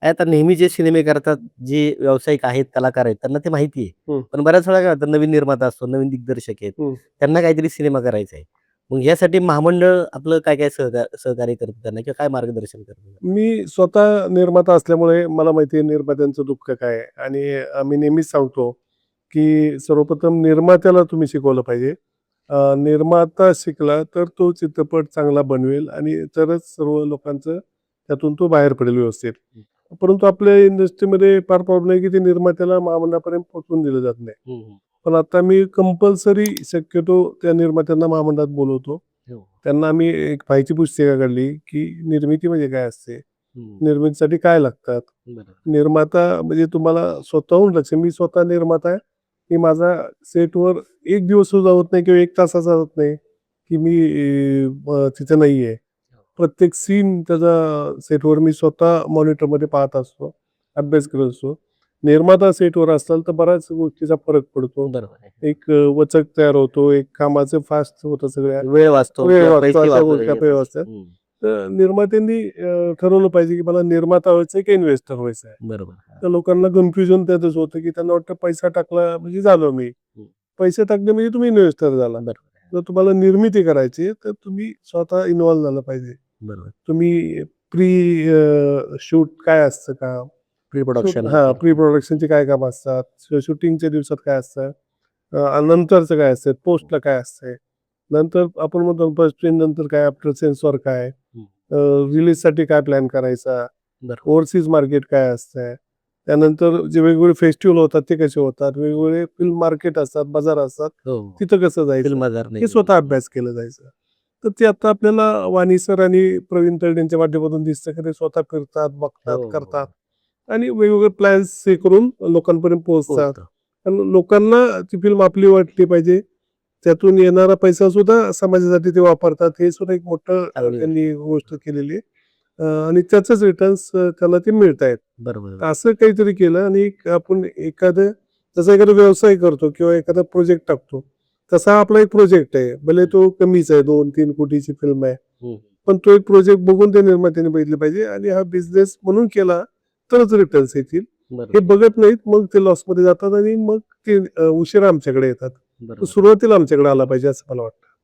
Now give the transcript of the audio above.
आता नेहमी जे सिनेमे करतात, जे व्यावसायिक आहेत, कलाकार आहेत, त्यांना ते माहिती आहे. हं, पण बऱ्याच वेळा काय होतं, नवीन निर्माता असतो, नवीन दिग्दर्शक आहेत. हं. त्यांना काहीतरी सिनेमा करायचा आहे. मग यासाठी महामंडळ आपलं काय-काय सहकार्य करतं त्यांना किंवा काय मार्गदर्शन करतं? मी स्वतः निर्माता असल्यामुळे मला माहिती आहे निर्मात्यांचं दुःख काय आहे आणि मी नेहमीच सांगतो, की सर्वप्रथम निर्मात्याला तुम्ही शिकवलं पाहिजे. निर्माता शिकला तर तो चित्रपट चांगला बनवेल आणि तरच सर्व लोकांचं त्यातून तो बाहेर पडेल व्यवस्थित. हं. परंतु आपल्या इंडस्ट्रीमध्ये फार प्रॉब्लेम आहे, की ते निर्मात्याला महामंडळापर्यंत पोहोचवून दिलं जात नाही. हं, हं. पण आता मी कंपल्सरी शक्यतो त्या निर्मात्यांना महामंडळात बोलवतो. हो. त्यांना आम्ही एक पाहायची पुस्तिका काढली, की निर्मिती म्हणजे काय असते? हं. निर्मितीसाठी काय लागतात? बरोबर. निर्माता म्हणजे तुम्हाला स्वतःहून लक्ष मी स्वतः निर्माता आहे, की माझा सेटवर 1 दिवस सुद्धा होत नाही किंवा 1 तासाचा होत नाही, की मी तिथे नाहीये. प्रत्येक सीन त्याचा सेटवर मी स्वतः मॉनिटरमध्ये पाहत असतो, अभ्यास करत असतो. निर्माता सेटवर असाल तर बऱ्याच गोष्टीचा फरक पडतो. बरोबर आहे. एक वचक तयार होतो, एक कामाचं फास्ट होतं सगळ्या वेळ वाचतो वेळ किंवा वाचतो, पैसे अशा गोष्टी येत आपल्या नाही. वाचतात. हं. तर निर्मात्यांनी ठरवलं पाहिजे, की मला निर्माता व्हायचं आहे की इन्व्हेस्टर व्हायचं आहे. बरोबर. हां. तर लोकांना कन्फ्युजन त्यातच होतं, की त्यांना वाटतं पैसा टाकला म्हणजे झालो मी. हं. पैसे टाकले म्हणजे तुम्ही इन्व्हेस्टर झाला. बरोबर आहे. जर तुम्हाला निर्मिती करायची आहे, तर तुम्ही स्वतः इन्व्हॉल्व झालं पाहिजे. बरोबर. तुम्ही प्री शूट काय असतं काम? प्री प्रोडक्शन प्री प्रोडक्शनचे काय कामं असतात? शूटिंगच्या दिवसात काय असतं? नंतरचं काय असतं? पोस्टला काय असतंय? नंतर आपण म्हणतो फर्स्ट सीन नंतर काय? आफ्टर सेन्सॉर काय? रिलीजसाठी काय प्लॅन करायचा? बरोबर. ओव्हरसीज मार्केट काय असतंय? त्यानंतर जे वेगवेगळे फेस्टिव्हल होतात ते कसे होतात? वेगवेगळे फिल्म मार्केट असतात, बाजार असतात. हो. तिथं कसं जायचं? फिल्म बाजार हे नाही. स्वतः अभ्यास केलं जायचं. तर ते आता आपल्याला वाणी सर आणि प्रवीण तरडेंच्या माध्यमातून दिसतं, की ते स्वतः फिरतात, हो, बघतात, हो, करतात हो. आणि वेगवेगळे प्लॅन्स हे करून लोकांपर्यंत पोहोचतात. पोहोचतं. पण लोकांना ती फिल्म आपली वाटली पाहिजे. त्यातून येणारा पैसा सुद्धा समाजासाठी ते वापरतात. हे सुद्धा एक मोठं चांगली गोष्ट. त्यांनी गोष्ट केलेली आहे. आणि त्याचंच रिटर्न्स त्याला ते मिळतायत. बरोबर. तर असं काहीतरी केलं आणि आपण एखादं जसा एखादा व्यवसाय करतो किंवा एखादा प्रोजेक्ट टाकतो. तसा हा आपला एक प्रोजेक्ट आहे. भले तो कमीच आहे 2-3 कोटीची फिल्म आहे. हं. पण तो एक प्रोजेक्ट बघून त्या निर्मात्याने बघितलं पाहिजे आणि हा बिझनेस म्हणून केला तरच रिटर्न्स येतील. हे बरोबर. बघत नाहीत, मग ते लॉसमध्ये जातात आणि मग ते उशिरा आमच्याकडे येतात. तर बरोबर. सुरुवातीला आमच्याकडे आला पाहिजे असं मला वाटतं.